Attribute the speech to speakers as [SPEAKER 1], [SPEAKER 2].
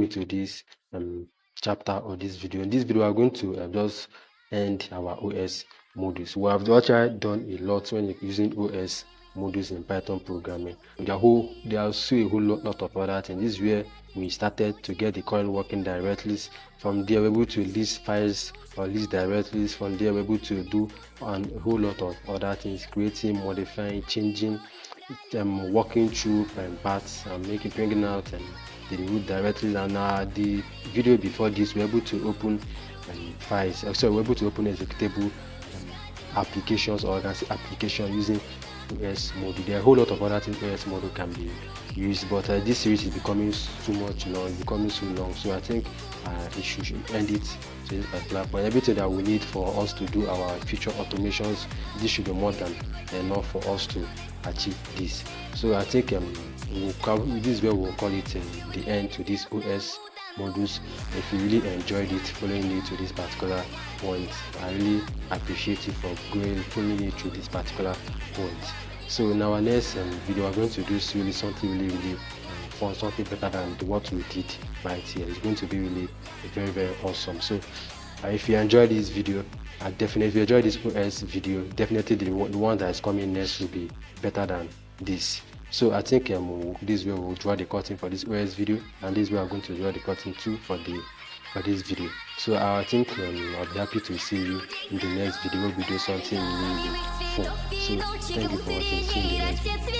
[SPEAKER 1] coming to this chapter or this video. In this video, we are going to just end our OS modules. We have actually done a lot when using OS modules in Python programming. There are also a whole lot of other things. This is where we started to get the current working directories. From there, we're able to list files or list directories. From there, we're able to do a whole lot of other things, creating, modifying, changing, walking through paths and bringing out the root directories. And the video before this, we're able to open files. So we're able to open executable applications or application using OS module. There are a whole lot of other things OS module can be used, but this series is becoming too much long, it's becoming so long, so I think it should end it to this particular point. Everything that we need for us to do our future automations, this should be more than enough for us to achieve this. So I think this is where we'll call it the end to this OS modules. If you really enjoyed it, following me to this particular point, I really appreciate you for following me through this particular point. So in our next video, we're going to do something really fun, something better than what we did right here. It's going to be really very awesome. So if you enjoyed this video, if you enjoyed this OS video, definitely the one that is coming next will be better than this. So I think this way we'll draw the curtain for this OS video, and this way I'm going to draw the curtain too for this video. So I think I'll be happy to see you in the next video where we do something really fun. So thank you for watching. See you in the next video.